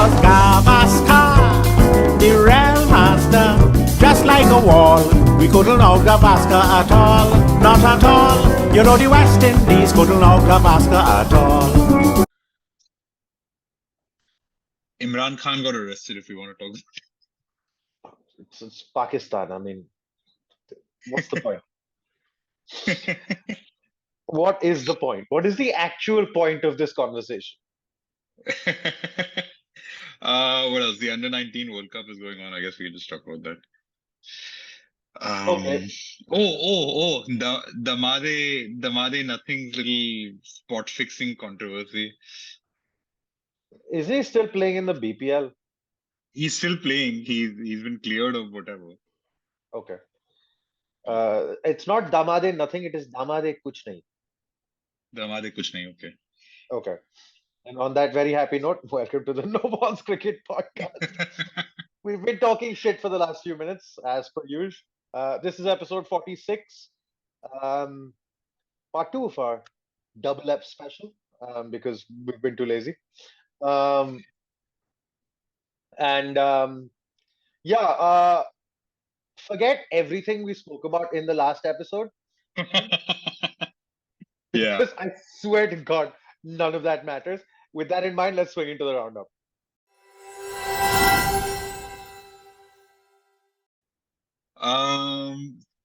was Gavaskar, the real master. Just like a wall, we couldn't know Gavaskar at all. Not at all. You know the West Indies couldn't know Gavaskar at all. Imran Khan got arrested if we want to talk. It's Pakistan. I mean, what's the point? What is the point? What is the actual point of this conversation? What else? The under-19 World Cup is going on. I guess we can just talk about that. Okay. Damade Nothing's little spot fixing controversy. Is he still playing in the BPL? He's still playing. He's been cleared of whatever. Okay. It's not Damade Nothing, it is Damade Kuch Nahi. Damade kuch nahi. Okay. Okay. And on that very happy note, welcome to the No Balls Cricket Podcast. We've been talking shit for the last few minutes, as per usual. This is episode 46, part 2 of our double ep special, because we've been too lazy. Forget everything we spoke about in the last episode, Yeah. because I swear to God, none of that matters. With that in mind, let's swing into the roundup.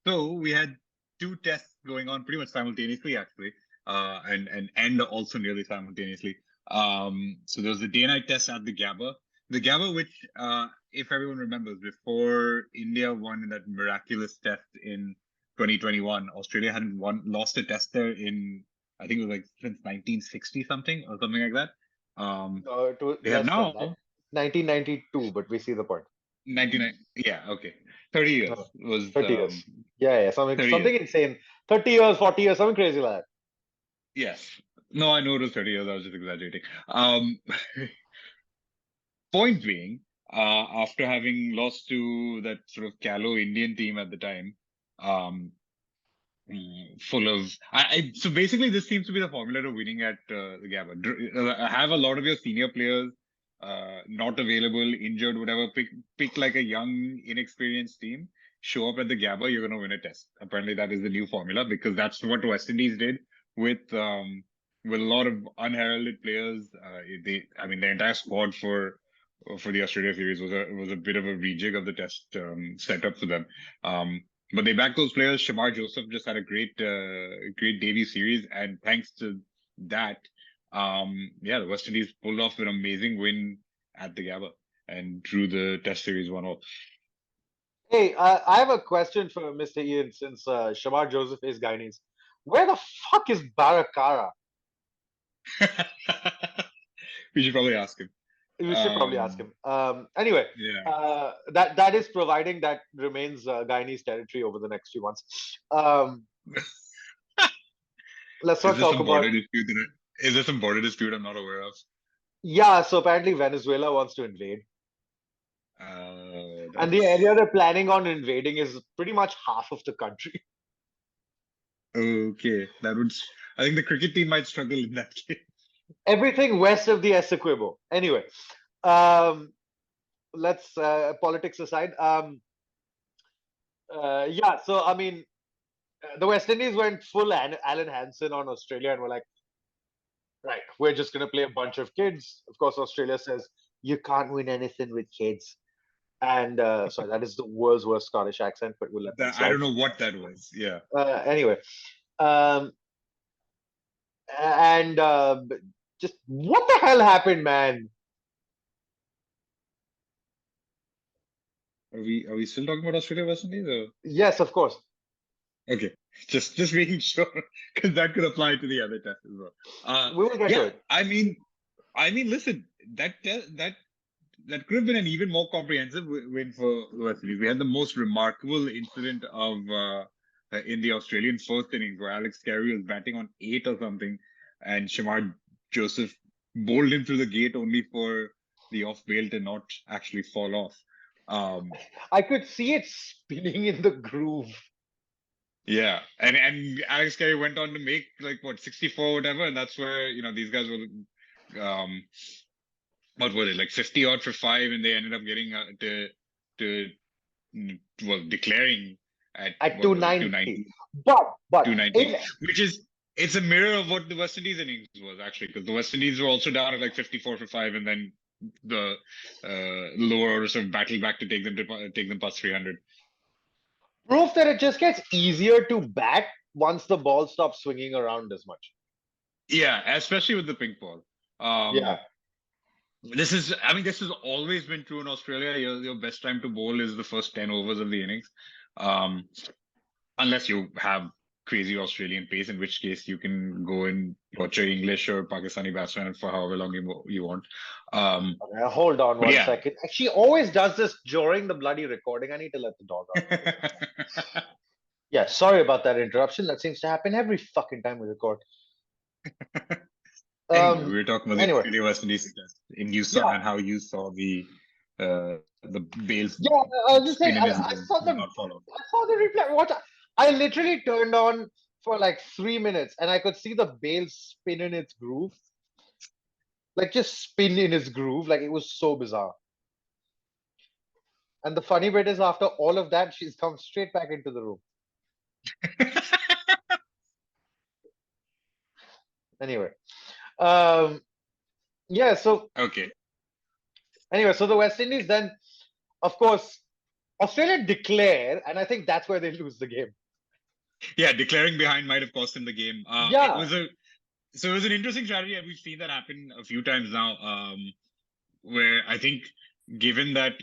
So we had two tests going on pretty much simultaneously, actually, and also nearly simultaneously. So there was the day-night test at the Gabba, which, if everyone remembers, before India won in that miraculous test in 2021, Australia hadn't lost a test there in, I think it was like since 1960 something or something like that. They have now 1992, but we see the point. 99. Yeah, okay. 30 years was 30 years. Yeah, something 30 something insane. 30 years, 40 years, something crazy like that. Yes. No, I know it was 30 years. I was just exaggerating. Point being, after having lost to that sort of callow Indian team at the time, full of so basically this seems to be the formula to winning at the Gabba. Have a lot of your senior players not available, injured, whatever. Pick like a young, inexperienced team. Show up at the Gabba, you're going to win a test. Apparently, that is the new formula because that's what West Indies did with a lot of unheralded players. The entire squad for the Australia series was a bit of a rejig of the test setup for them. But they backed those players. Shamar Joseph just had a great debut series, and thanks to that, the West Indies pulled off an amazing win at the Gabba and drew the Test series 1-0. Hey, I have a question for Mr. Ian since Shamar Joseph is Guyanese. Where the fuck is Barakara? We should probably ask him. We should probably ask him. Anyway, Yeah. that is providing that remains Guyanese territory over the next few months. Let's not talk about. Is there some border dispute I'm not aware of? Yeah, so apparently Venezuela wants to invade. And the area they're planning on invading is pretty much half of the country. Okay, I think the cricket team might struggle in that case. Everything west of the Essequibo. Anyway, let's politics aside. So I mean, the West Indies went full Alan Hansen on Australia and were like, right, we're just going to play a bunch of kids. Of course, Australia says you can't win anything with kids. And sorry, that is the world's worst Scottish accent, but we'll let that slide. I don't know what that was. Yeah. Anyway, just what the hell happened, man? Are we still talking about Australia West Indies? Or? Yes, of course. Okay, just making sure because that could apply to the other test as well. We will get to it. I mean, listen, that could have been an even more comprehensive win for the West Indies. We had the most remarkable incident of in the Australian first innings where Alex Carey was batting on 8 or something, and Shamar Joseph bowled him through the gate only for the off bail to not actually fall off. I could see it spinning in the groove. Yeah, and Alex Carey went on to make 64 or whatever, and that's where these guys were what was it, like 50 odd for 5, and they ended up getting to well, declaring at at what was it, 290. But 290, which is it's a mirror of what the West Indies innings was actually, because the West Indies were also down at like 54 for 5, and then the lower orders sort of battled back to take them past 300. proof that it just gets easier to bat once the ball stops swinging around as much. Yeah, especially with the pink ball. Yeah. This has always been true in Australia. Your best time to bowl is the first 10 overs of the innings. Unless you have crazy Australian pace, in which case you can go and watch your English or Pakistani batsman for however long you want. Okay, hold on one second. She always does this during the bloody recording. I need to let the dog out. Yeah, sorry about that interruption. That seems to happen every fucking time we record. Anyway, we were talking about the anyway. West Indies and you saw and how you saw the Bales. Yeah, I was just saying, I saw the replay. I literally turned on for like 3 minutes and I could see the Bale spin in its groove. Like just spin in its groove. Like it was so bizarre. And the funny bit is after all of that, she's come straight back into the room. Anyway. Yeah, so okay. Anyway, so the West Indies then, of course, Australia declare, and I think that's where they lose the game. Yeah, declaring behind might have cost them the game. Yeah. It was an interesting strategy, and we've seen that happen a few times now. Where I think, given that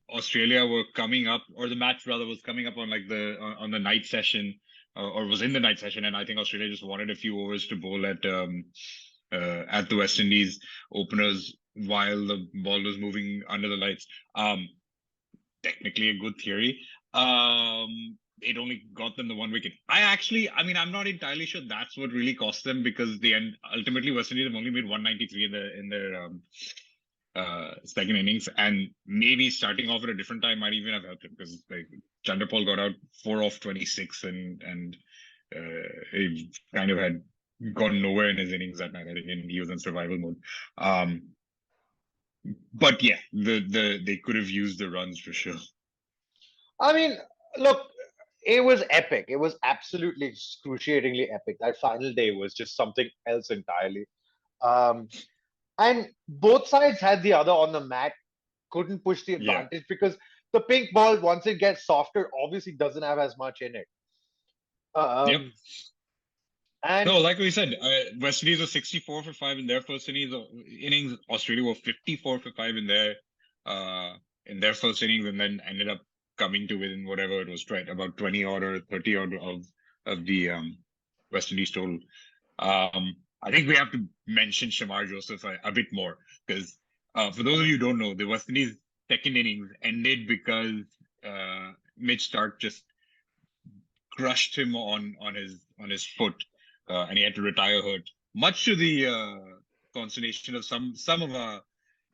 Australia were coming up, or the match rather was coming up on like on the night session, or was in the night session, and I think Australia just wanted a few overs to bowl at the West Indies openers while the ball was moving under the lights. Technically a good theory. It only got them the 1 wicket. I'm not entirely sure that's what really cost them, because ultimately West Indies have only made 193 in their second innings, and maybe starting off at a different time might even have helped them, because like Chanderpaul got out 4 off 26 and he kind of had gone nowhere in his innings that night. I think he was in survival mode. But yeah, they could have used the runs for sure. I mean, look, it was epic. It was absolutely excruciatingly epic. That final day was just something else entirely. And both sides had the other on the mat, couldn't push the advantage because the pink ball, once it gets softer, obviously doesn't have as much in it. And no, like we said, West Indies were 64 for 5 in their first innings. Australia were 54 for 5 in their first innings, and then ended up coming to within whatever it was, right, about 20 odd or 30 odd of the West Indies total. I think we have to mention Shamar Joseph a bit more, because for those of you who don't know, the West Indies second innings ended because Mitch Starc just crushed him on his foot, and he had to retire hurt, much to the consternation of some of our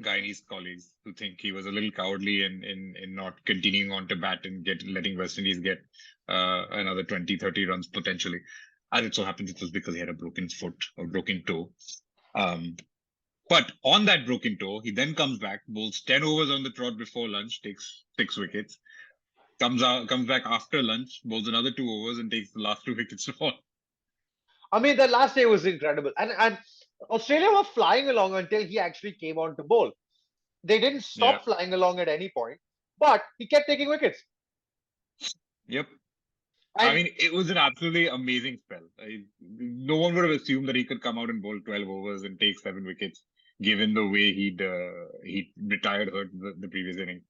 Guyanese colleagues, who think he was a little cowardly in not continuing on to bat and letting West Indies get another 20-30 runs potentially. As it so happens, it was because he had a broken foot or broken toe. But on that broken toe, he then comes back, bowls 10 overs on the trot before lunch, takes 6 wickets, comes back after lunch, bowls another 2 overs and takes the last 2 wickets to fall. I mean, the last day was incredible. And Australia were flying along until he actually came on to bowl. They didn't stop flying along at any point, but he kept taking wickets. Yep. I mean, it was an absolutely amazing spell. No one would have assumed that he could come out and bowl 12 overs and take 7 wickets, given the way he retired hurt the previous inning.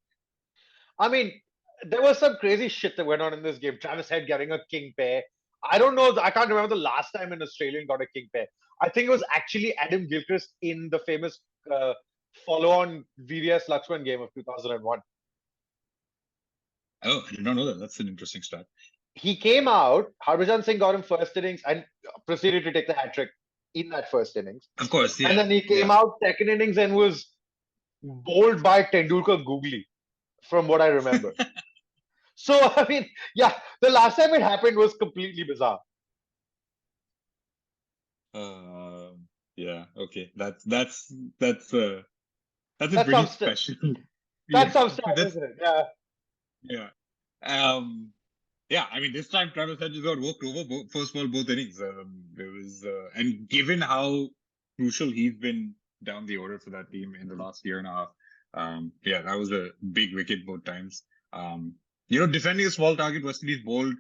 I mean, there was some crazy shit that went on in this game. Travis Head getting a king pair. I don't know. I can't remember the last time an Australian got a king pair. I think it was actually Adam Gilchrist in the famous follow-on VVS Lakshman game of 2001. Oh, I did not know that. That's an interesting stat. He came out, Harbhajan Singh got him first innings and proceeded to take the hat-trick in that first innings. Of course, yeah. And then he came out second innings and was bowled by Tendulkar googly, from what I remember. So, I mean, yeah, the last time it happened was completely bizarre. Yeah, okay. That's That's a That's pretty some stuff. special. That's Yeah, some stuff, that's isn't it? Yeah. yeah. Yeah, I mean, this time Travis Hedges got worked over first of all, both innings. There was, and given how crucial he's been down the order for that team in the last year and a half, yeah, that was a big wicket both times. Defending a small target, West Indies bowled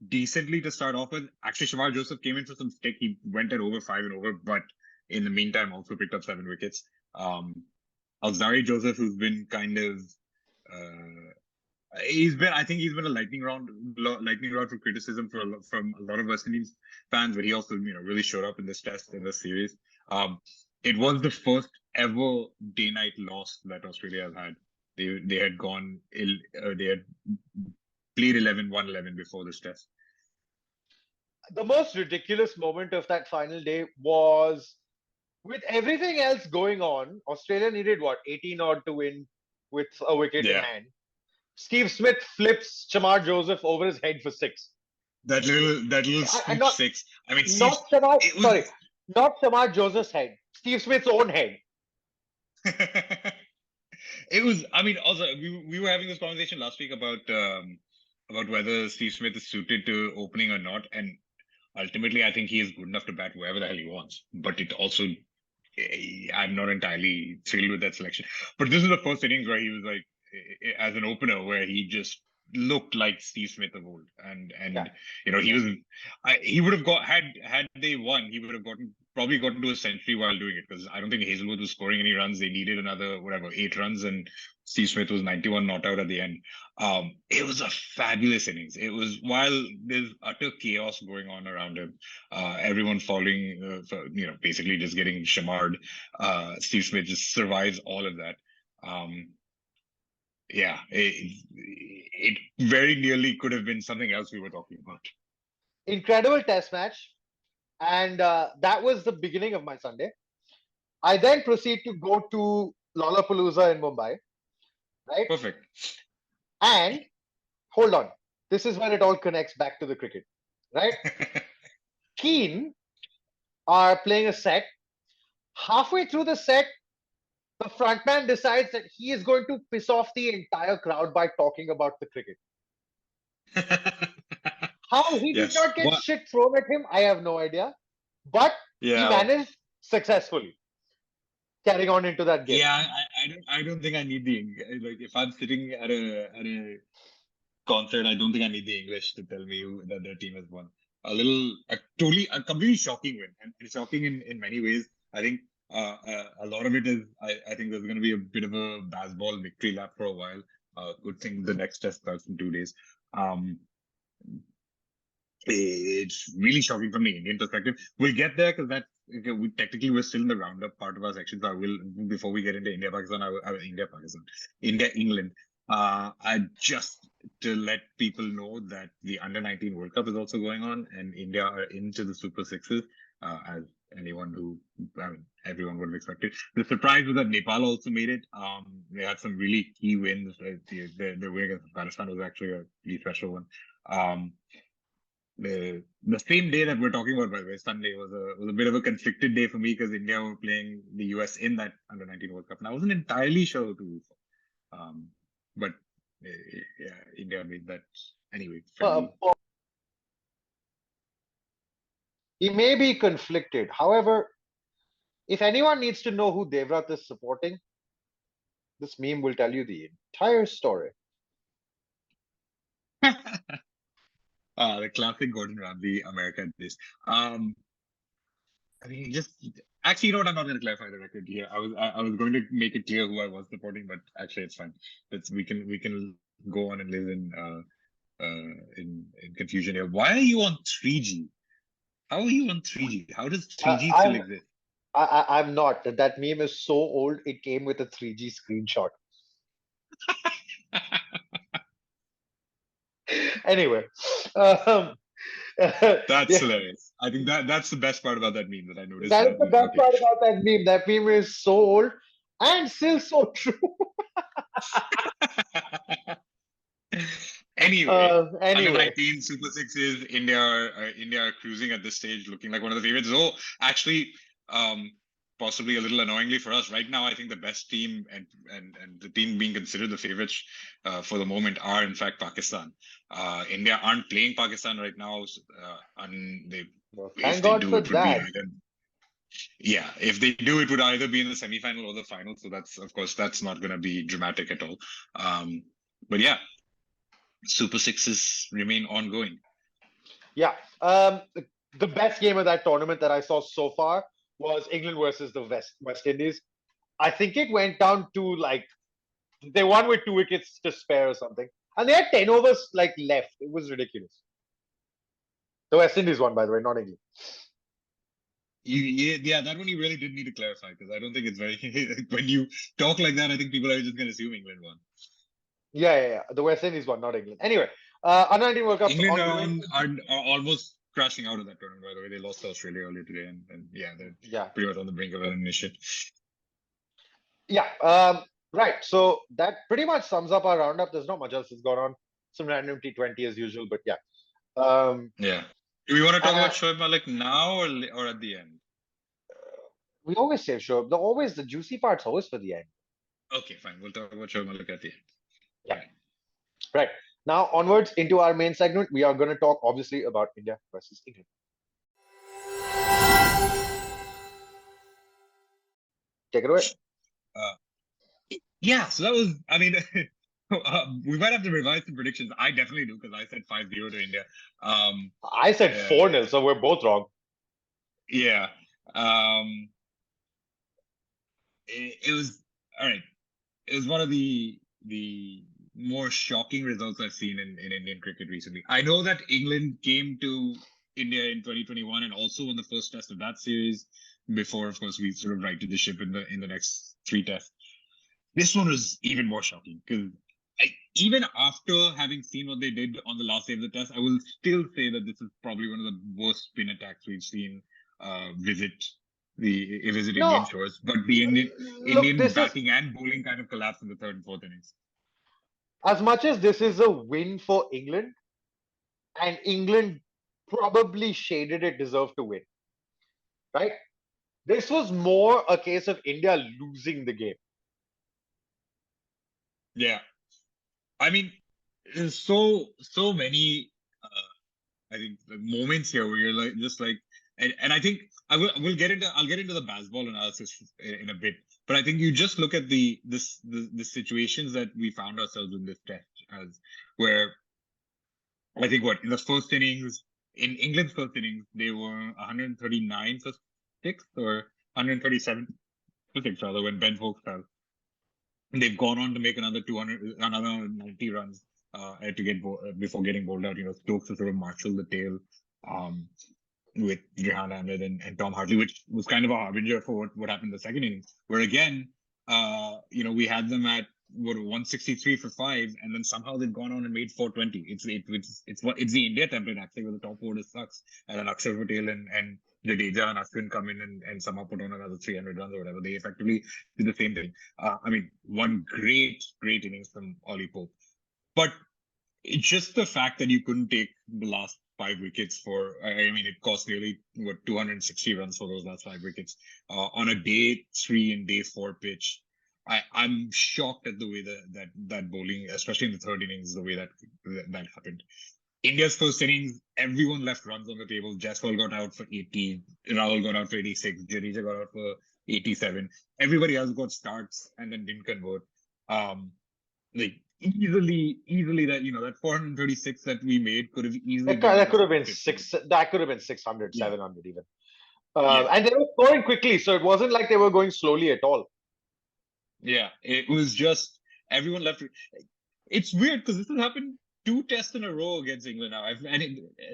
decently to start off with. Actually, Shamar Joseph came in for some stick. He went at over 5 and over, but in the meantime, also picked up 7 wickets. Alzari Joseph, who's been kind of, I think he's been a lightning rod for criticism from a lot of West Indies fans, but he also, really showed up in this test, in this series. It was the first ever day-night loss that Australia has had. They had gone they had played 11, won 11 before this test. The most ridiculous moment of that final day was, with everything else going on, Australia needed what, 18 odd to win with a wicket in Yeah. hand. Steve Smith flips Shamar Joseph over his head for 6. That little scoop not- 6. I mean, Not Shamar, it was- sorry, not Shamar Joseph's head. Steve Smith's own head. It was. I mean, also we were having this conversation last week about whether Steve Smith is suited to opening or not, and ultimately, I think he is good enough to bat wherever the hell he wants. But it also, I'm not entirely thrilled with that selection. But this is the first innings where he was like, as an opener, where he just looked like Steve Smith of old, and Yeah. he was. He would have had they won, he would have probably gotten to a century while doing it, because I don't think Hazelwood was scoring any runs. They needed another 8 runs, and Steve Smith was 91 not out at the end. It was a fabulous innings. It was, while there's utter chaos going on around him, everyone falling, basically just getting shamarred. Steve Smith just survives all of that. Yeah, it very nearly could have been something else we were talking about. Incredible test match. And that was the beginning of my Sunday. I then proceed to go to Lollapalooza in Mumbai. Right? Perfect. And hold on. This is when it all connects back to the cricket. Right? Keane are playing a set. Halfway through the set, the frontman decides that he is going to piss off the entire crowd by talking about the cricket. How he did not get shit thrown at him, I have no idea. But he managed successfully carrying on into that game. Yeah, I don't think I need if I'm sitting at a concert, I don't think I need the English to tell me that their team has won. A completely shocking win, and it's shocking in many ways. I think a lot of it is, I think there's going to be a bit of a BazBall victory lap for a while. Good thing the next test starts in 2 days. It's really shocking from the Indian perspective. We'll get there, because we're still in the roundup part of our section. So I will, before we get into India England. Just to let people know that the Under-19 World Cup is also going on, and India are into the Super Sixes, as everyone would have expected. The surprise was that Nepal also made it. They had some really key wins. The win against Afghanistan was actually a really special one. The same day that we're talking about, by the way, Sunday, was a bit of a conflicted day for me, because India were playing the US in that Under-19 World Cup, and I wasn't entirely sure who to root for. But India made that anyway. He may be conflicted. However, if anyone needs to know who Devrat is supporting, this meme will tell you the entire story. The classic Gordon Ramsay American dish. Actually, you know what? I'm not going to clarify the record here. I was going to make it clear who I was supporting, but actually, it's fine. We can go on and live in confusion here. Why are you on 3G? How are you on 3G? How does 3G still exist? I'm not. That meme is so old, it came with a 3G screenshot. Anyway. That's hilarious. I think that's the best part about that meme that I noticed. That's the best part about that meme. That meme is so old and still so true. Anyway, Under-19 Super Sixes, India are cruising at this stage, looking like one of the favorites. So actually, possibly a little annoyingly for us right now, I think the best team and the team being considered the favorites for the moment are in fact Pakistan. India aren't playing Pakistan right now, and Well, if thank they God do, for it would be that. either. Yeah, if they do, it would either be in the semi-final or the final. So that's, of course, that's not going to be dramatic at all. But yeah, Super Sixes remain ongoing. Yeah. The best game of that tournament that I saw so far was England versus the West Indies. I think it went down to like they won with 2 wickets to spare or something, and they had 10 overs like left. It was ridiculous. The West Indies won, by the way, not England. Yeah, that one you really did need to clarify because I don't think it's very. When you talk like that, I think people are just going to assume England won. Yeah. The West Indies won, not England. Anyway, under 19 World Cup's England ongoing. are almost crashing out of that tournament, by the way. They lost to Australia earlier today, and yeah, they're pretty much on the brink of elimination. Yeah. Right. So that pretty much sums up our roundup. There's not much else that's gone on. Some random T20 as usual, but yeah. Yeah. Do we want to talk about Shoaib Malik now or at the end? We always save Shoaib. The juicy part's always for the end. Okay, fine. We'll talk about Shoaib Malik at the end. Yeah. Right. Now onwards into our main segment. We are going to talk obviously about India versus England. Take it away. Yeah, so that was, I mean, we might have to revise some predictions. I definitely do because I said 5-0 to India. I said 4-0, so we're both wrong. Yeah. It was all right. It was one of the more shocking results I've seen in Indian cricket recently. I know that England came to India in 2021 and also won the first test of that series before, of course, we sort of righted the ship in the next 3 tests. This one was even more shocking because even after having seen what they did on the last day of the test, I will still say that this is probably one of the worst spin attacks we've seen visit Indian shores. But the Indian batting and bowling kind of collapsed in the 3rd and 4th innings. As much as this is a win for England, and England probably shaded it deserved to win, right? This was more a case of India losing the game. Yeah. I mean, there's so many, I think, moments here where you're like, just like, and I think I'll get into the BazBall analysis in a bit, but I think you just look at the situations that we found ourselves in this test as where I think in the first innings, in England's first innings, they were 139 for 6 or 137 for 6 rather when Ben Stokes fell. They've gone on to make another 90 runs to get before getting bowled out. Stokes to sort of marshal the tail with Rehan Ahmed and Tom Hartley, which was kind of a harbinger for what happened in the second innings, where again, we had them at 163 for 5, and then somehow they've gone on and made 420. It's the India template actually, where the top order sucks, and then Akshar Patel and Jadeja and Ashwin come in and somehow put on another 300 runs or whatever. They effectively did the same thing. I mean, one great innings from Ollie Pope, but it's just the fact that you couldn't take the last 5 wickets it cost nearly 260 runs for those last 5 wickets on a day 3 and day 4 pitch. I'm shocked at the way that bowling, especially in the 3rd innings, the way that happened. India's first innings, everyone left runs on the table. Jaiswal got out for 80, Rahul got out for 86, Jadeja got out for 87. Everybody else got starts and then didn't convert. Easily that 436 that we made could have easily that could have been 600, 700 even. And they were scoring quickly, so it wasn't like they were going slowly at all. Yeah, it was just everyone left. It's weird because this has happened 2 tests in a row against England now.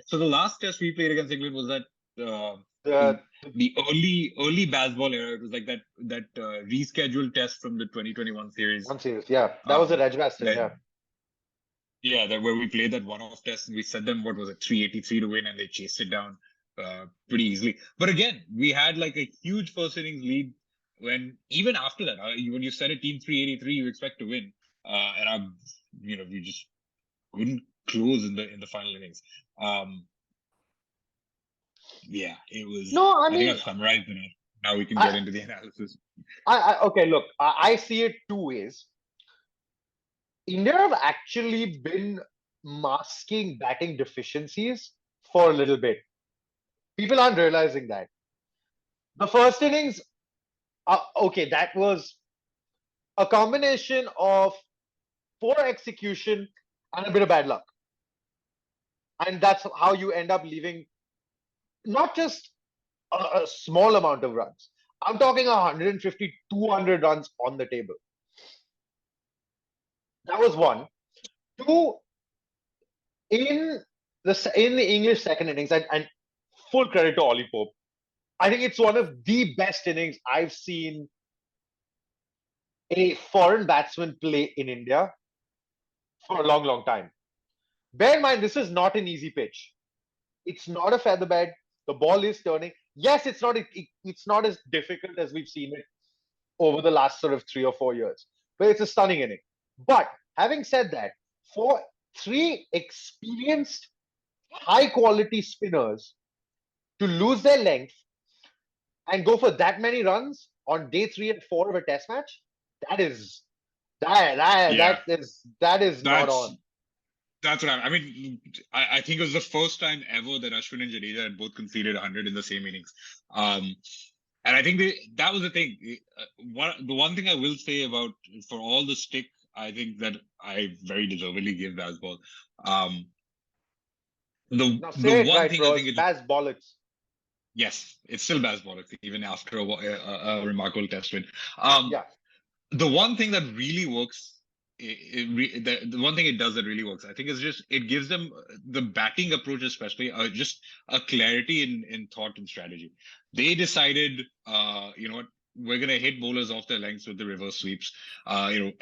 So the last test we played against England was that the early BazBall era. It was like that rescheduled test from the 2021 series. One series, yeah. That was at Edgbaston, yeah. Yeah, where we played that one-off test and we set them, 383 to win, and they chased it down pretty easily. But again, we had like a huge first innings lead when even after that, when you set a team 383, you expect to win. And we just couldn't close in the final innings. Yeah, it was. No, I think mean, I've summarized it. Now we can I- get into the analysis. Okay, look, I see it two ways. India have actually been masking batting deficiencies for a little bit. People aren't realizing that. The first innings, okay, that was a combination of poor execution and a bit of bad luck. And that's how you end up leaving not just a small amount of runs. I'm talking 150, 200 runs on the table. That was one. Two, in the English second innings, and full credit to Ollie Pope. I think it's one of the best innings I've seen a foreign batsman play in India for a long, long time. Bear in mind, this is not an easy pitch. It's not a feather bed. The ball is turning. Yes, it's not as difficult as we've seen it over the last sort of 3 or 4 years, but it's a stunning inning. But having said that, for three experienced, high quality spinners to lose their length and go for that many runs on day 3 and 4 of a test match, that is Yeah, that is not that's on. that's what I mean. I think it was the first time ever that Ashwin and Jadeja had both conceded 100 in the same innings. And I think that was the thing. The one thing I will say about, for all the stick, I think that I very deservedly give BazBall. Now The say it one right, thing I bros. think is, BazBollocks. yes, it's still BazBollocks even after a remarkable test win. Yeah. The one thing that really works, the one thing it does that really works, I think, is just it gives them the batting approach, especially just a clarity in thought and strategy. They decided, you know what, we're gonna hit bowlers off their lengths with the reverse sweeps. And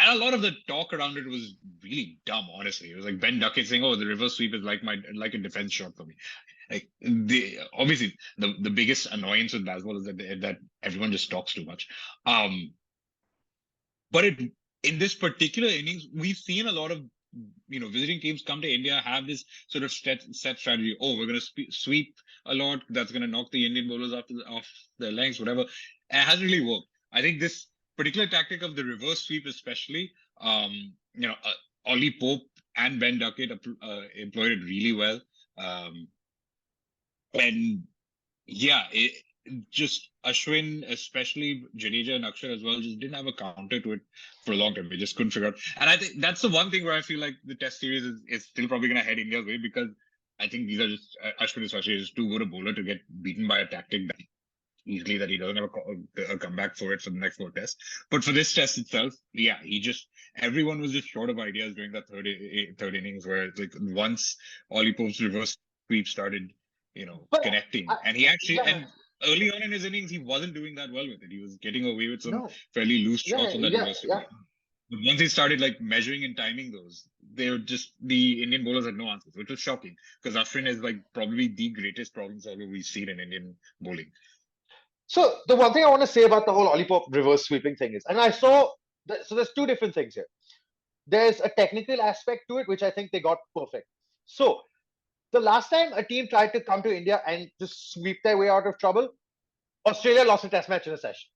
a lot of the talk around it was really dumb. Honestly, it was like Ben Duckett saying, "Oh, the reverse sweep is like a defense shot for me." Like, obviously the biggest annoyance with baseball is that everyone just talks too much. But in this particular innings, we've seen a lot of visiting teams come to India, have this sort of set strategy. Oh, we're going to sweep a lot. That's going to knock the Indian bowlers off their lengths, whatever. And it hasn't really worked. I think this particular tactic of the reverse sweep, especially, Ollie Pope and Ben Duckett employed it really well. And yeah, just Ashwin, especially Jadeja and Akshar as well, just didn't have a counter to it for a long time. They just couldn't figure out. And I think that's the one thing where I feel like the test series is still probably going to head India's way, because I think these are just, Ashwin especially is too good a bowler to get beaten by a tactic that easily, that he doesn't have a comeback for it for the next 4 tests. But for this test itself, yeah, everyone was just short of ideas during that third innings, where it's like once Ollie Pope's reverse sweep started, But connecting, and he actually, yeah, and early on in his innings, he wasn't doing that well with it. He was getting away with some no, fairly loose yeah, shots on that yeah, reverse sweep. yeah. But once he started like measuring and timing those, the Indian bowlers had no answers, which was shocking, because Ashwin is like probably the greatest problem solver we've seen in Indian bowling. So the one thing I want to say about the whole Ollie Pope reverse sweeping thing is, and I saw so there's two different things here. There's a technical aspect to it, which I think they got perfect. So the last time a team tried to come to India and just sweep their way out of trouble, Australia lost a test match in a session.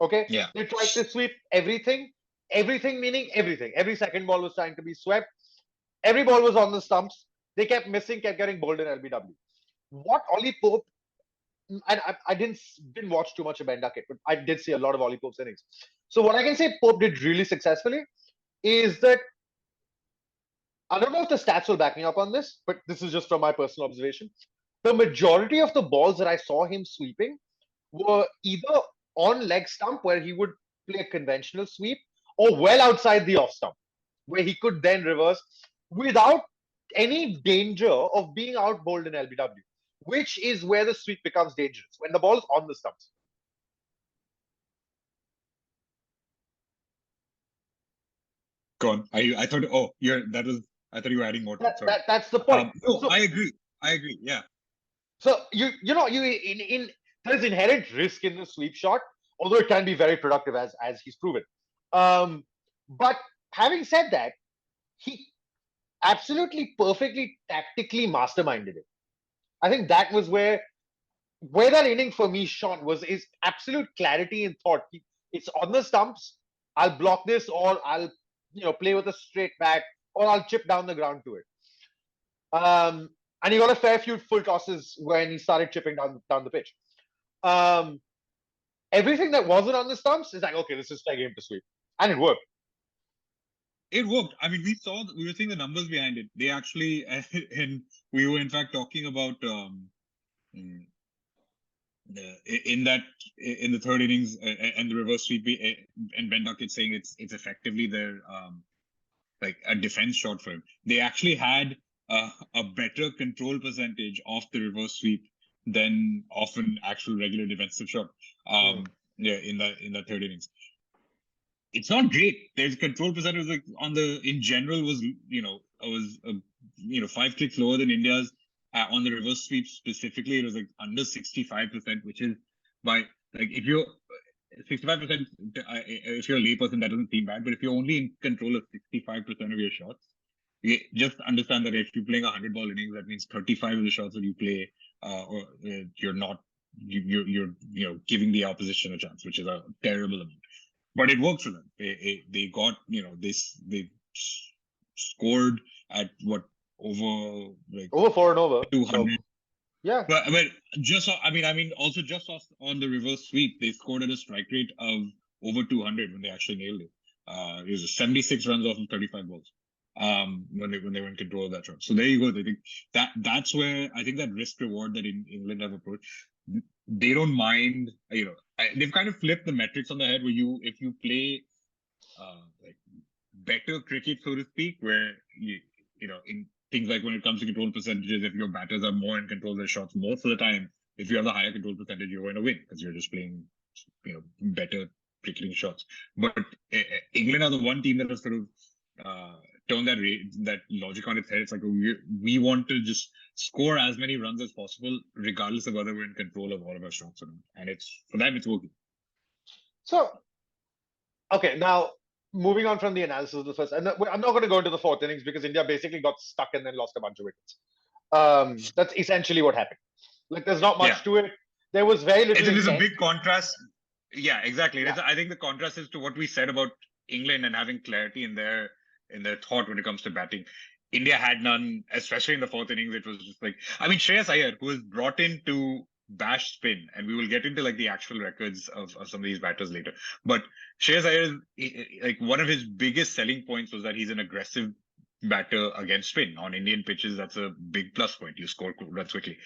Okay? Yeah. They tried to sweep everything meaning everything. Every second ball was trying to be swept. Every ball was on the stumps. They kept missing, kept getting bowled in LBW. What Ollie Pope, and I didn't watch too much of Ben Duckett, but I did see a lot of Ollie Pope's innings. So what I can say Pope did really successfully is that, I don't know if the stats will back me up on this, but this is just from my personal observation. The majority of the balls that I saw him sweeping were either on leg stump, where he would play a conventional sweep, or well outside the off stump, where he could then reverse without any danger of being out bowled in LBW, which is where the sweep becomes dangerous, when the ball is on the stumps. Go on. I thought, I thought you were adding more to it. Sorry. That's the point. No, So, I agree. Yeah. so there's inherent risk in the sweep shot, although it can be very productive, as he's proven. But having said that, he absolutely perfectly tactically masterminded it. I think that was where where that inning for me shone was his absolute clarity in thought. It's on the stumps. I'll block this, or I'll play with a straight back, or I'll chip down the ground to it. And he got a fair few full tosses when he started chipping down the pitch. Um, Everything that wasn't on the stumps is like, okay, this is fair game to sweep, and it worked. It worked. I mean, we were seeing the numbers behind it. They actually, and we were in fact talking about mm, in the third innings and the reverse sweep, and Ben Duckett saying it's effectively their like a defense shot for him. They actually had a better control percentage of the reverse sweep than of an actual regular defensive shot. Yeah, in the third innings. It's not great. There's control percentage like in general was 5 clicks lower than India's. On the reverse sweep specifically, it was like under 65%, which is by like if you're 65%, if you're a layperson, that doesn't seem bad. But if you're only in control of 65% of your shots, you just understand that if you're playing 100-ball innings, that means 35 of the shots that you play, you're not you're giving the opposition a chance, which is a terrible amount. But it works for them. They got they scored at what over 4 and over 200. So, yeah, but just also just on the reverse sweep, they scored at a strike rate of over 200 when they actually nailed it. It was 76 runs off of 35 balls. When they were in control of that shot. So there you go. I think that's where I think that risk reward that England have approached. They don't mind, they've kind of flipped the metrics on the head where if you play like better cricket, so to speak, where in things like when it comes to control percentages, if your batters are more in control of their shots most of the time, if you have the higher control percentage, you're going to win because you're just playing better cricketing shots. But England are the one team that has sort of turn that logic on its head. It's like we want to just score as many runs as possible, regardless of whether we're in control of all of our shots or not. And for them, it's working. So, okay, now moving on from the analysis of the first, and I'm not going to go into the fourth innings because India basically got stuck and then lost a bunch of wickets. That's essentially what happened. Like, there's not much to it. There was very little. There's a big contrast. Yeah, exactly. Yeah. I think the contrast is to what we said about England and having clarity in their thought when it comes to batting. India had none, especially in the fourth innings. It was just like, Shreyas Iyer, who was brought in to bash spin, and we will get into like the actual records of some of these batters later. But Shreyas Iyer, like one of his biggest selling points was that he's an aggressive batter against spin. On Indian pitches, that's a big plus point. You score runs quickly.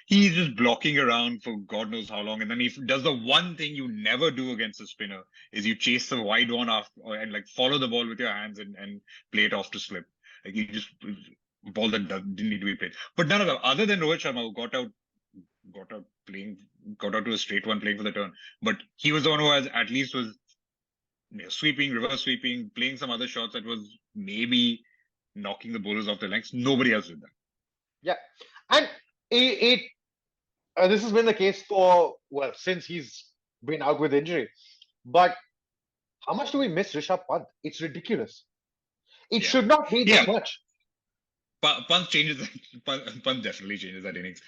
He's just blocking around for God knows how long, and then he does the one thing you never do against a spinner is you chase the wide one off and like follow the ball with your hands and play it off to slip. Like you just ball that didn't need to be played. But none of them, other than Rohit Sharma, who got out to a straight one playing for the turn. But he was the one who at least was sweeping, reverse sweeping, playing some other shots that was maybe knocking the bowlers off their legs. Nobody else did that. Yeah, and this has been the case since he's been out with injury. But how much do we miss Rishabh Pant? It's ridiculous. It should not be this much. Pant changes. Pant definitely changes that innings,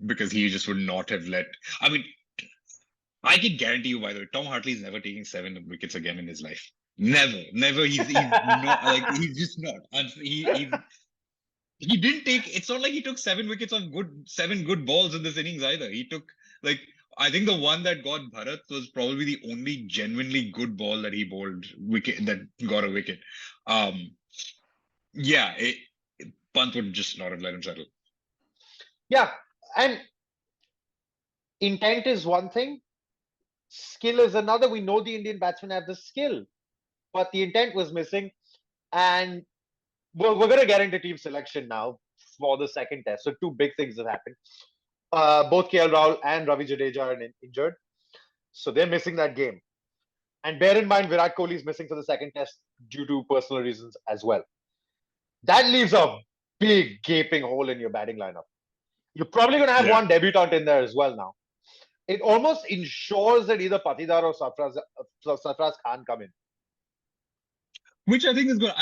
because he just would not have let. I can guarantee you, by the way, Tom Hartley's never taking 7 wickets again in his life. Never. He's not like he's just not. And he didn't take. It's not like he took 7 wickets on 7 good balls in this innings either. He took I think the one that got Bharat was probably the only genuinely good ball that he bowled that got a wicket. Pant would just not have let him settle. Yeah, and intent is one thing, skill is another. We know the Indian batsmen have the skill, but the intent was missing. And we're going to get into team selection now for the second test. So 2 big things have happened. Both KL Rahul and Ravi Jadeja are injured. So they're missing that game. And bear in mind, Virat Kohli is missing for the second test due to personal reasons as well. That leaves a big gaping hole in your batting lineup. You're probably going to have one debutant in there as well now. It almost ensures that either Patidar or Sarfraz can't come in. Which I think is good.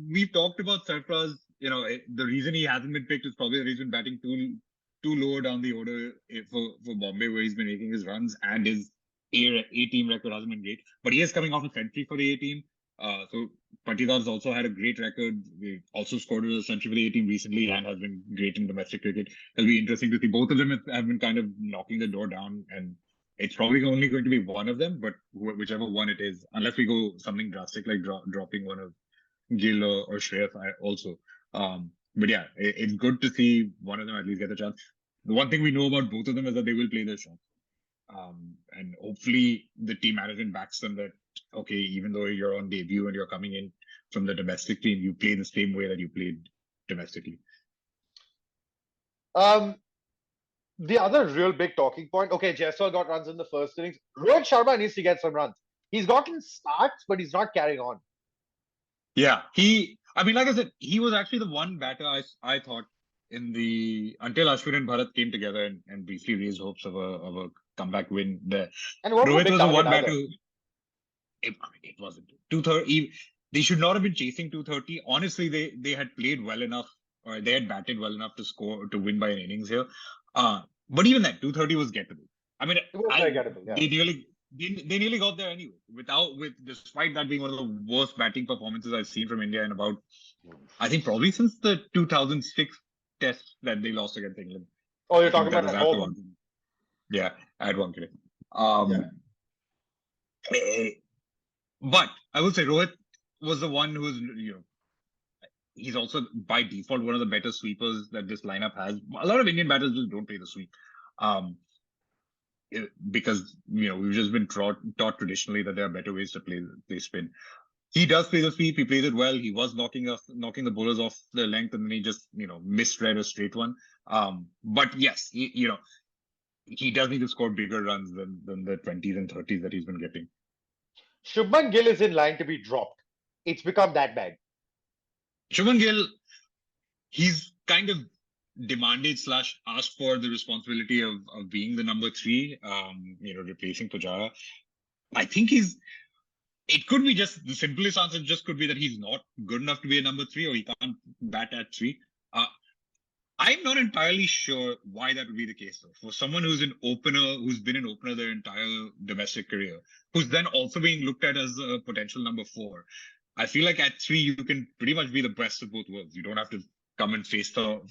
We've talked about Sarfraz. The reason he hasn't been picked is probably the reason batting too too lower down the order for Bombay, where he's been making his runs, and his A team record hasn't been great. But he is coming off a century for the A team. So Patidar's also had a great record. He also scored a century for the A team recently and has been great in domestic cricket. It'll be interesting to see. Both of them have been kind of knocking the door down, and it's probably only going to be one of them, but whichever one it is, unless we go something drastic like dropping one of Gill or Shreyas also. But yeah, it's good to see one of them at least get a chance. The one thing we know about both of them is that they will play their shots. And hopefully the team management backs them that, okay, even though you're on debut and you're coming in from the domestic team, you play the same way that you played domestically. The other real big talking point, okay, Jaiswal got runs in the first innings. Rohit Sharma needs to get some runs. He's gotten starts, but he's not carrying on. Yeah, like I said, he was actually the one batter I thought until Ashwin and Bharat came together and briefly raised hopes of a comeback win there. And Rohit was the one batter. It wasn't 230. They should not have been chasing 230. Honestly, they had played well enough, or they had batted well enough to win by an innings here. But even that 230 was gettable. I mean, it was very gettable. Yeah. They nearly got there anyway. Despite that being one of the worst batting performances I've seen from India in about, I think probably since the 2006 test that they lost against England. Oh, you're talking about at home. Yeah, at Wankhede. But I will say Rohit was the one who's, he's also by default one of the better sweepers that this lineup has. A lot of Indian batters just don't play the sweep. Because we've just been taught traditionally that there are better ways to play spin. He does play the sweep. He plays it well. He was knocking the bowlers off the length, and then he just misread a straight one. But yes, he does need to score bigger runs than the 20s and 30s that he's been getting. Shubman Gill is in line to be dropped. It's become that bad. Shubman Gill, he's kind of demanded / asked for the responsibility of being the number 3, replacing Pujara. I think it could be just the simplest answer just could be that he's not good enough to be a number 3, or he can't bat at 3. I'm not entirely sure why that would be the case though. For someone who's been an opener their entire domestic career, who's then also being looked at as a potential number 4, I feel like at 3 you can pretty much be the best of both worlds. You don't have to come and face the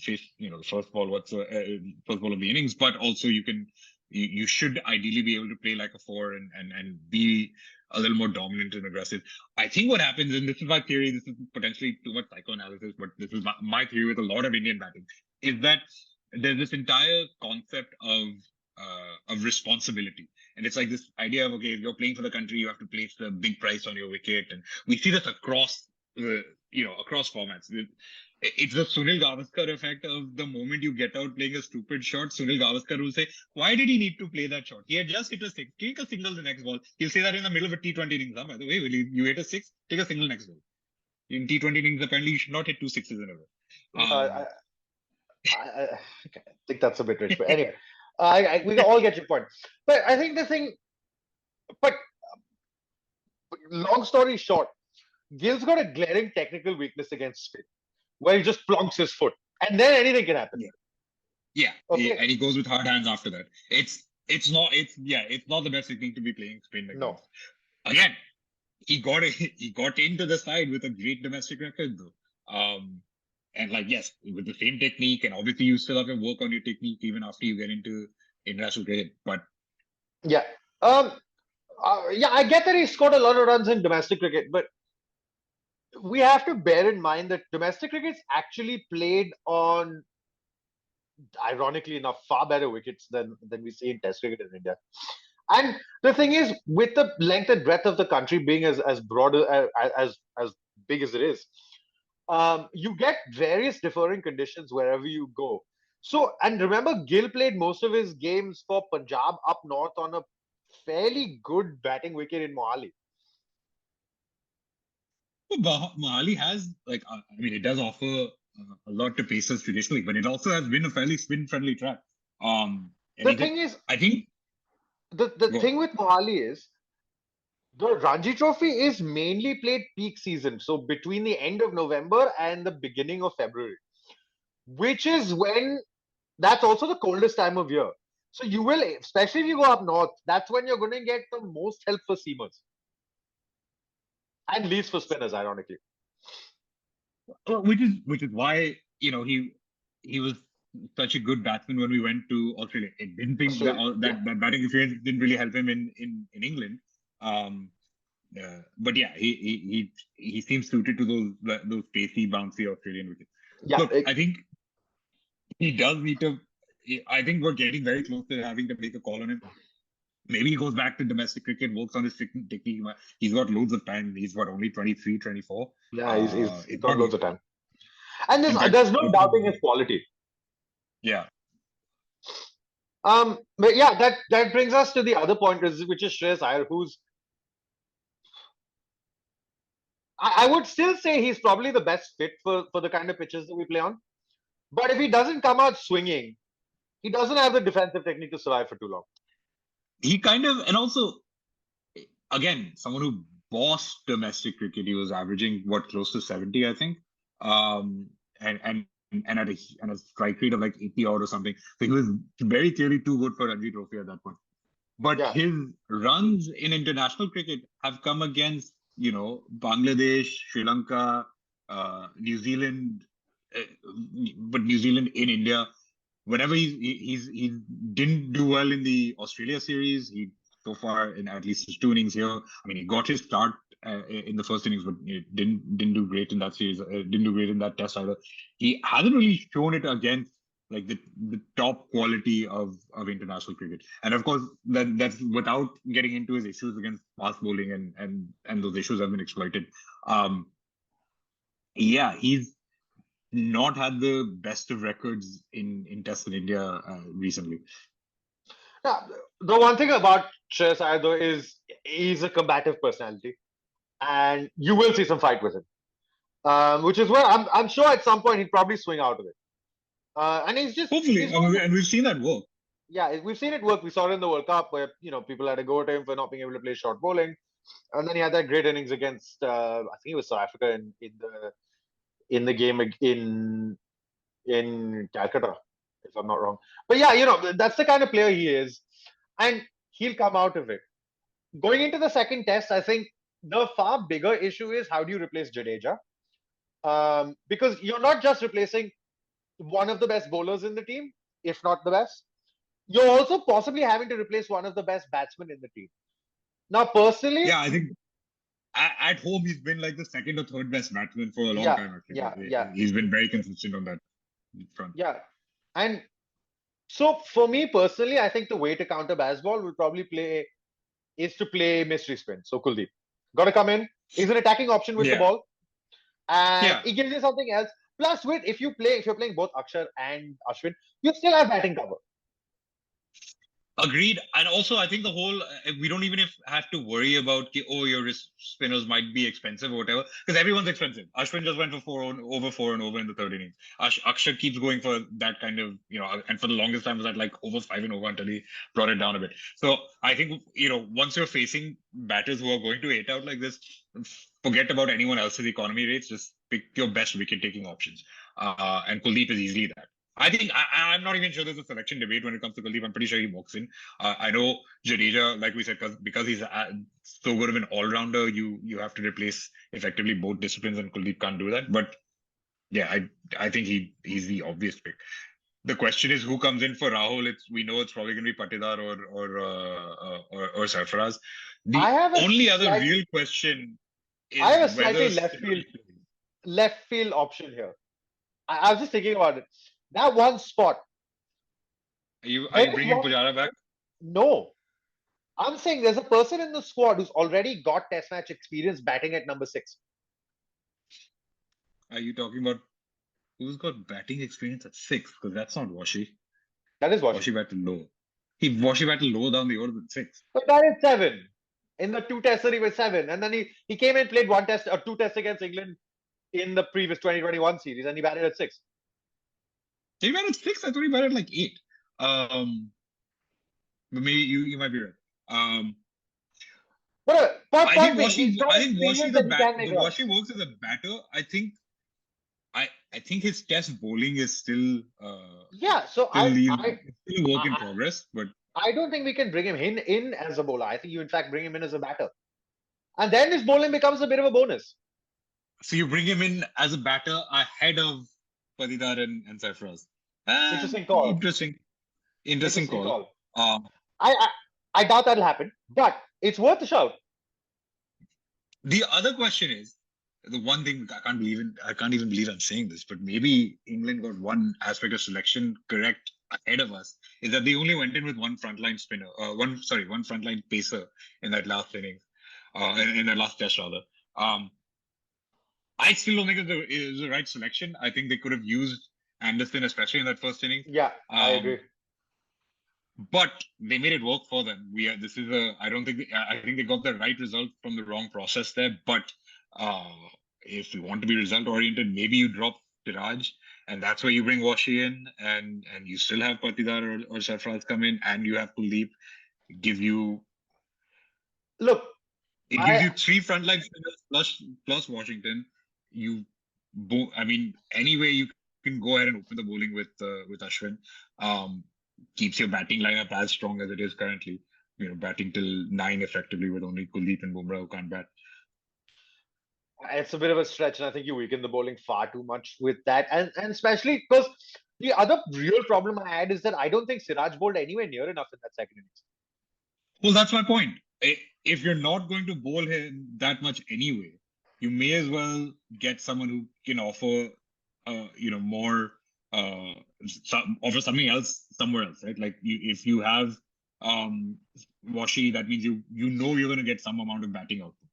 first ball of the innings, but also you should ideally be able to play like a 4 and be a little more dominant and aggressive. I think what happens, and this is my theory, this is potentially too much psychoanalysis, but this is my theory with a lot of Indian batting, is that there's this entire concept of responsibility. And it's like this idea of, okay, if you're playing for the country, you have to place the big price on your wicket. And we see this across formats. It's the Sunil Gavaskar effect of the moment you get out playing a stupid shot, Sunil Gavaskar will say, why did he need to play that shot? He had just hit a 6. Take a single the next ball. He'll say that in the middle of a T20 innings. By the way, you hit a 6, take a single next ball. In T20 innings, apparently you should not hit 2 6s in a row. I think that's a bit rich. But anyway, we all get your point. But I think long story short, Gill's got a glaring technical weakness against spin, where he just plonks his foot, and then anything can happen. Yeah. Okay. And he goes with hard hands after that. It's not the best technique to be playing spin against. No. Again, he got into the side with a great domestic record though. And yes, with the same technique, and obviously you still have to work on your technique even after you get into international cricket. But I get that he scored a lot of runs in domestic cricket, but we have to bear in mind that domestic cricket's actually played on, ironically enough, far better wickets than we see in Test cricket in India. And the thing is, with the length and breadth of the country being as broad as big as it is, you get various differing conditions wherever you go. So, and remember, Gill played most of his games for Punjab up north on a fairly good batting wicket in Mohali. Mohali has, it does offer a lot to pacers traditionally, but it also has been a fairly spin-friendly track. The thing is, I think the thing with Mohali is, the Ranji Trophy is mainly played peak season, so between the end of November and the beginning of February, which is when That's also the coldest time of year. So you will, especially if you go up north, that's when you're going to get the most help for seamers and least for spinners, ironically. Which is why he was such a good batsman when we went to Australia. It didn't think that Australia, yeah. that batting experience didn't really help him in England. But yeah, he seems suited to those pacey, bouncy Australian wickets. Yeah, Look, I think he does need to. I think we're getting very close to having to make a call on him. Maybe he goes back to domestic cricket, works on his technique. He's got loads of time. He's got only 23, 24. Yeah, he's It's got not, loads of time. And in fact, there's no doubting his quality. yeah. But yeah, that brings us to the other point, which is Shreyas Iyer, who's I would still say he's probably the best fit for the kind of pitches that we play on. But if he doesn't come out swinging, he doesn't have the defensive technique to survive for too long. He kind of, and also, again, someone who bossed domestic cricket. He was averaging close to 70, I think, and at a strike rate of like 80 odd or something. So he was very clearly too good for Ranji Trophy at that point. But his runs in international cricket have come against Bangladesh, Sri Lanka, New Zealand, but New Zealand in India. Whenever he didn't do well in the Australia series, he so far in at least his 2 innings here. I mean, he got his start in the first innings, but it didn't do great in that series. Didn't do great in that test either. He hasn't really shown it against like the top quality of international cricket. And of course, that's without getting into his issues against fast bowling, and those issues have been exploited. Yeah, he's not had the best of records in tests in India recently. Yeah, the one thing about Shreyas Iyer though is he's a combative personality, and you will see some fight with him. Which is where I'm sure at some point he'd probably swing out of it. And he's just hopefully, and we've seen that work. Yeah, we've seen it work. We saw it in the World Cup where people had to go at him for not being able to play short bowling, and then he had that great innings against I think it was South Africa in the game in Calcutta, if I'm not wrong. But yeah, that's the kind of player he is, and he'll come out of it. Going into the second test, I think the far bigger issue is how do you replace Jadeja? Because you're not just replacing one of the best bowlers in the team, if not the best. You're also possibly having to replace one of the best batsmen in the team. Now, personally, yeah, I think at home he's been like the second or third best batsman for a long time. Actually. Yeah. He's been very consistent on that front. Yeah, and so for me personally, I think the way to counter Bazball will probably is to play mystery spin. So Kuldeep got to come in. He's an attacking option with the ball, and he gives you something else. Plus, if you're playing both Akshar and Ashwin, you still have batting cover. Agreed. And also, I think the whole, we don't even have to worry about, your wrist spinners might be expensive or whatever, because everyone's expensive. Ashwin just went for over 4 and over in the third innings. Akshar keeps going for that kind of, and for the longest time was at like over 5 and over until he brought it down a bit. So I think, once you're facing batters who are going to 8 out like this, forget about anyone else's economy rates, just pick your best wicket-taking options. And Kuldeep is easily that. I think I'm not even sure there's a selection debate when it comes to Kuldeep. I'm pretty sure he walks in. I know Jadeja, like we said, because he's so good of an all-rounder, you have to replace effectively both disciplines, and Kuldeep can't do that. But yeah, I think he's the obvious pick. The question is who comes in for Rahul. We know it's probably going to be Patidar or Sarfaraz. The only other real question is I have a slightly left field option here. I was just thinking about it. That one spot. Are you bringing Pujara back? No. I'm saying there's a person in the squad who's already got test match experience batting at number 6. Are you talking about who's got batting experience at 6? Because that's not Washi. That is Washi. Washi batted low. Washi batted low down the order at 6. But that is 7. In the 2 tests, he was 7. And then he came and played 1 test or 2 tests against England in the previous 2021 series, and he batted at 6. He batted 6? I thought he batted like 8. But maybe you might be right. I think Washi, the way Washi works as a batter, I think I think his test bowling is still Yeah, so still a work in I progress, but I don't think we can bring him in as a bowler. I think you in fact bring him in as a batter, and then his bowling becomes a bit of a bonus. so you bring him in as a batter ahead of Patidar and Sarfraz. Interesting call. Interesting Interesting call. call. Um, I I, I doubt that'll happen, but it's worth a shout. the other question is the one thing I can't even believe I'm saying this, but maybe England got one aspect of selection correct ahead of us is that they only went in with one frontline spinner, one frontline pacer in that last innings, in that last test rather. I still don't think it was the right selection. I think they could have used Anderson, especially in that first inning. Yeah, I agree. But they made it work for them. I don't think, I think they got the right result from the wrong process there. But if you want to be result oriented, maybe you drop Siraj, and that's where you bring Washi in, and you still have Patidar or Sarfraz come in, and you have Kuldeep. It gives you three frontline spinners plus Washington. Anyway, you can go ahead and open the bowling with Ashwin. Keeps your batting lineup as strong as it is currently. Batting till 9 effectively with only Kuldeep and Bumrah who can't bat. It's a bit of a stretch, and I think you weaken the bowling far too much with that, and especially because the other real problem I had is that I don't think Siraj bowled anywhere near enough in that second innings. Well, that's my point. If you're not going to bowl him that much anyway, you may as well get someone who can offer, more, offer something else somewhere else, right? Like if you have Washi, that means you're going to get some amount of batting output.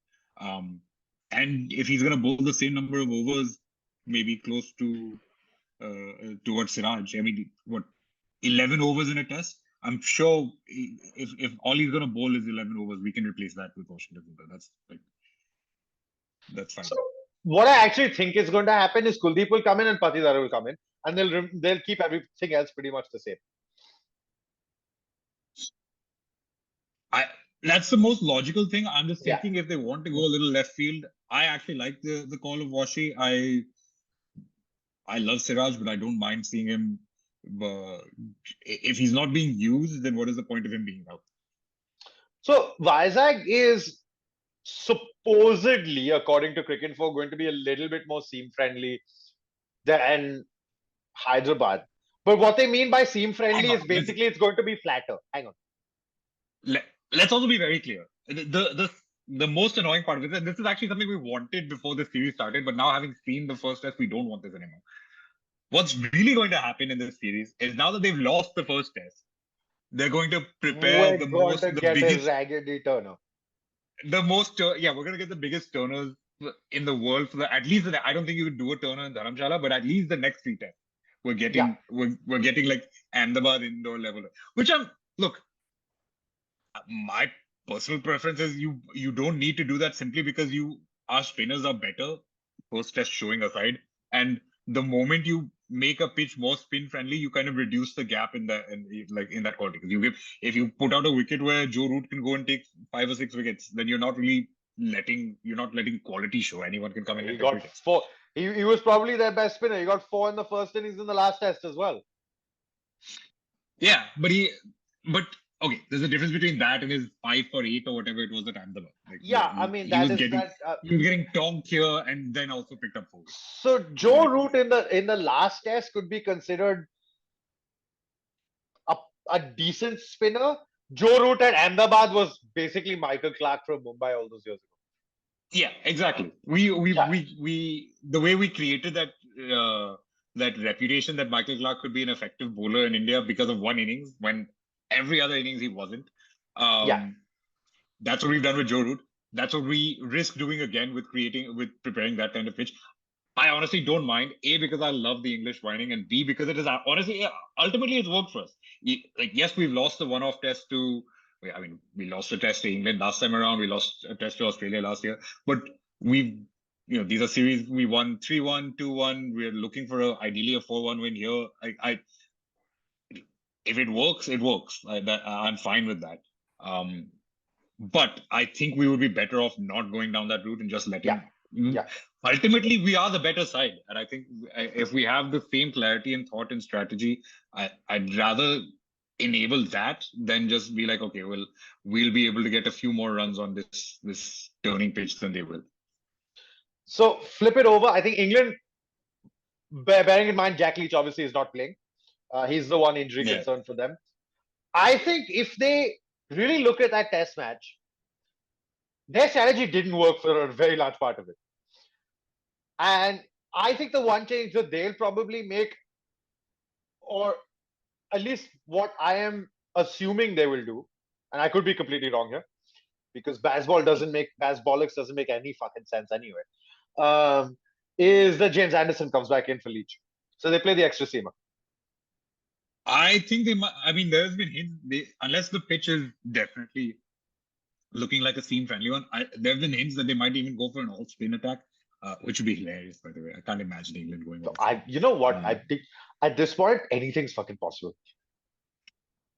And if he's going to bowl the same number of overs, maybe close to towards Siraj, 11 overs in a test? I'm sure if all he's going to bowl is 11 overs, we can replace that with Washington. That's fine. So what I actually think is going to happen is Kuldeep will come in and Patidar will come in, and they'll keep everything else pretty much the same. That's the most logical thing. I'm just thinking if they want to go a little left field, I actually like the call of Washi. I love Siraj, but I don't mind seeing him. If he's not being used, then what is the point of him being out? So Vizag is supposedly, according to Cricinfo, going to be a little bit more seam friendly than Hyderabad. But what they mean by seam friendly is basically it's going to be flatter. Hang on. Let's also be very clear. The most annoying part of it, and this is actually something we wanted before the series started, but now having seen the first test, we don't want this anymore. What's really going to happen in this series is now that they've lost the first test, they're going to prepare the biggest raggedy turner. We're going to get the biggest turners in the world for at least I don't think you would do a turner in Dharamshala, but at least the next 3 tests we're getting we're getting like Ahmedabad indoor level, which my personal preference is you don't need to do that simply because our spinners are better, first test showing aside, and the moment you make a pitch more spin friendly, you kind of reduce the gap in that quality. Because if you put out a wicket where Joe Root can go and take 5 or 6 wickets, then you're not letting quality show. Anyone can come in. He got 4. He was probably their best spinner. He got 4 in the first innings in the last test as well. Yeah, but okay, there's a difference between that and his 5 for 8 or whatever it was at Ahmedabad. He was getting tonked here and then also picked up 4. So Joe Root in the last test could be considered a decent spinner. Joe Root at Ahmedabad was basically Michael Clarke from Mumbai all those years ago. Yeah, exactly. We the way we created that reputation that Michael Clarke could be an effective bowler in India because of one innings when every other innings he wasn't. That's what we've done with Joe Root. That's what we risk doing again with preparing that kind of pitch. I honestly don't mind. A, because I love the English whining, and B, because it is honestly ultimately it's worked for us. Yes, we've lost the one-off test to. We lost a test to England last time around. We lost a test to Australia last year, but these are series we won 3-1, 2-1. We're looking for ideally a 4-1 win here. If it works, it works. I'm fine with that. But I think we would be better off not going down that route and just letting Yeah. Ultimately, we are the better side, and I think if we have the same clarity and thought and strategy, I'd rather enable that than just be like, okay, well, we'll be able to get a few more runs on this turning pitch than they will. So flip it over. I think England, bearing in mind Jack Leach obviously is not playing. He's the one injury Yeah. concern for them. I think if they really look at that test match, their strategy didn't work for a very large part of it. And I think the one change that they'll probably make, or at least what I am assuming they will do, and I could be completely wrong here, because BazBollocks doesn't make any fucking sense anyway. Is that James Anderson comes back in for Leach. So they play the extra seamer. I think they might. I mean, there's been hints. Unless the pitch is definitely looking like a seam-friendly one, there have been hints that they might even go for an all-spin attack, which would be hilarious, by the way. I can't imagine England going So all. you know what? I think at this point, anything's fucking possible.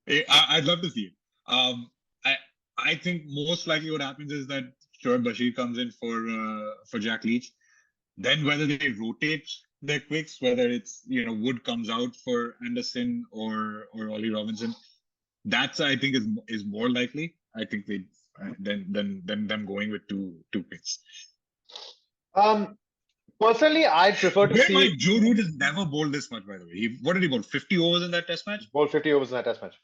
I'd love to see it. I think most likely what happens is that Shoaib Bashir comes in for Jack Leach. Then whether they rotate their quicks, whether it's Wood comes out for Anderson or Ollie Robinson, that's I think is more likely. I think they than them going with two quicks. Personally, I prefer to see. Joe Root has never bowled this much, by the way. What did he bowl? 50 overs in that test match? Bowled 50 overs in that test match.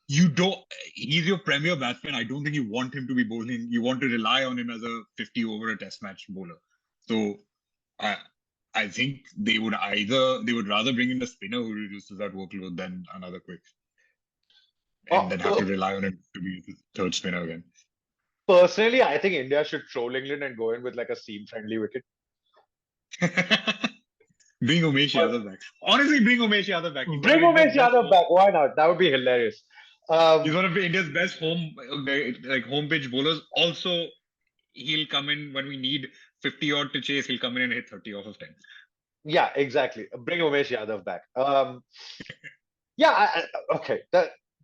He's your premier batsman. I don't think you want him to be bowling. You want to rely on him as a 50 over a test match bowler. So I think they would rather bring in a spinner who reduces that workload than another quick. And then have to rely on him to be the third spinner again. Personally, I think India should troll England and go in with like a seam-friendly wicket. Bring Umesh Yadav back. Honestly, bring Umesh Yadav back. Bring Umesh Yadav back. Why not? That would be hilarious. He's one of India's best home pitch bowlers. Also, he'll come in when we need 50 odd to chase. He'll come in and hit 30 off of 10. Yeah, exactly. Bring Umesh Yadav back. Okay.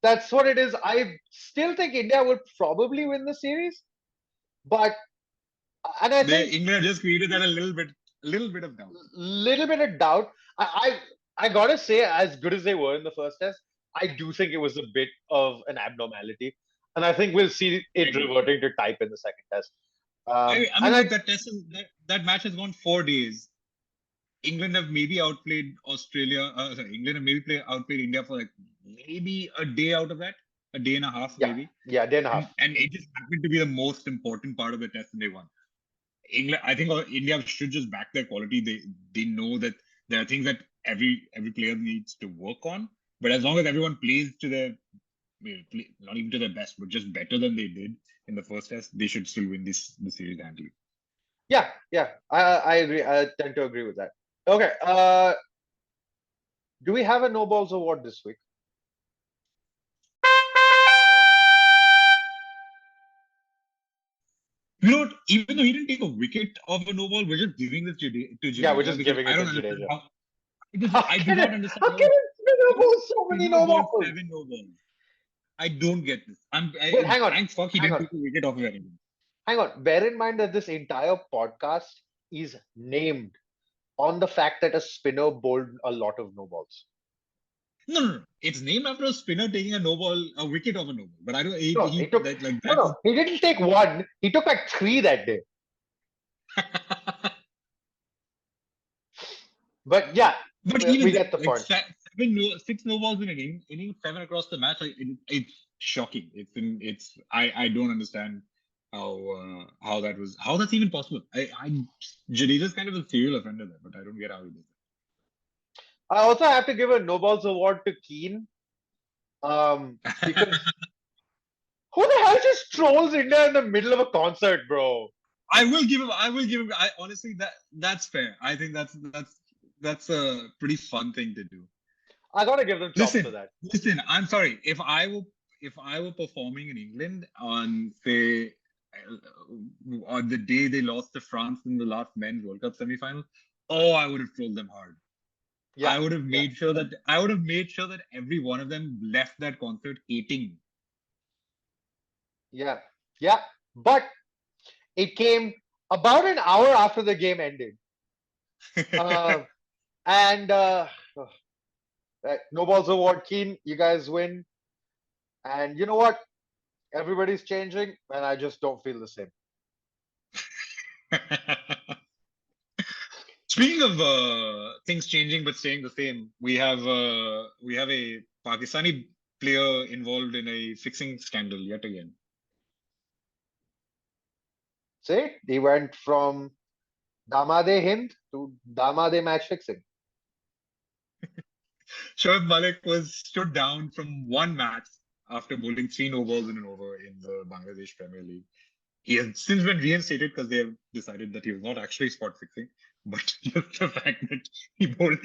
That's what it is. I still think India would probably win the series, but I think England just created that a little bit of doubt. Little bit of doubt. I gotta say, as good as they were in the first test, I do think it was a bit of an abnormality, and I think we'll see it reverting to type in the second test. That match has gone 4 days. England have maybe outplayed Australia. England have maybe outplayed India for like maybe a day out of that, a day and a half, maybe. Yeah, a day and a half. And it just happened to be the most important part of the test, and they won. England, I think India should just back their quality. They know that there are things that every player needs to work on, but as long as everyone plays to their, not even to their best, but just better than they did in the first test, they should still win the series handily. Yeah, I agree. I tend to agree with that. Okay, do we have a no balls award this week? You know what? Even though he didn't take a wicket of a no ball, we're just giving this to Jadeja. Yeah, we're just giving it to Jadeja. I do not understand. How can it so many no balls? 7 no balls. I don't get this. Hang on. Thanks, fuck, he didn't take a wicket off of anyone. Hang on. Bear in mind that this entire podcast is named on the fact that a spinner bowled a lot of no balls. No. It's named after a spinner taking a wicket of a no ball. But I don't. He didn't take one. He took like 3 that day. But yeah, we get the point. 6 no balls in an inning, 7 across the match. It's shocking. I don't understand how that's even possible. Jadeja's kind of a serial offender there, but I don't get how he does it. I also have to give a no balls award to Keane. Because who the hell just trolls India in the middle of a concert, bro? I will give him. Honestly, that's fair. I think that's a pretty fun thing to do. I gotta give them props for that. Listen, I'm sorry. If I were performing in England on, say, on the day they lost to France in the last men's World Cup semi-final, I would have trolled them hard. Yeah, I would have made sure that every one of them left that concert hating me. Yeah. But it came about an hour after the game ended. And no balls award, Keen, you guys win. And you know what? Everybody's changing, and I just don't feel the same. Speaking of things changing but staying the same, we have a Pakistani player involved in a fixing scandal yet again. See, he went from Damade Hind to Damade match fixing. Shoaib Malik was stood down from one match after bowling 3 no balls in an over in the Bangladesh Premier League. He has since been reinstated because they have decided that he was not actually spot fixing, but just the fact that he bowled.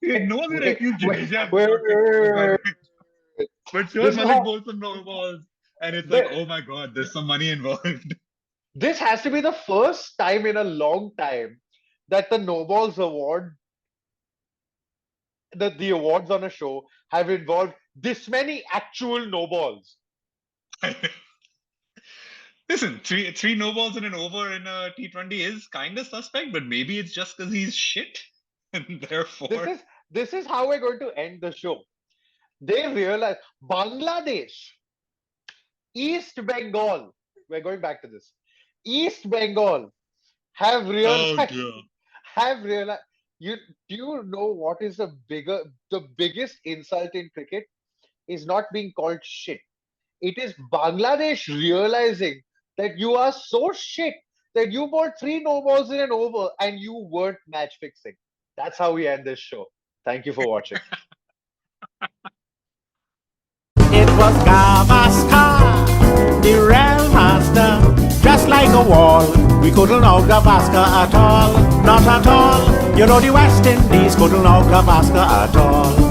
No one will accuse Jadeja. But Shoaib Malik bowled some no balls, and it's like, oh my god, there's some money involved. This has to be the first time in a long time that the No Balls award, that the awards on a show have involved this many actual no balls. Listen, three no balls in an over in a T20 is kind of suspect, but maybe it's just because he's shit, and therefore this is how we're going to end the show. They realize Bangladesh, East Bengal. We're going back to this. East Bengal have realized. Have realized. Do you know what is the biggest insult in cricket is not being called shit. It is Bangladesh realizing that you are so shit that you bowled 3 no balls in an over and you weren't match fixing. That's how we end this show. Thank you for watching. It was Gavaskar, the real master, just like a wall. We couldn't know Gavaskar at all, not at all. You know the West Indies couldn't know Gavaskar at all.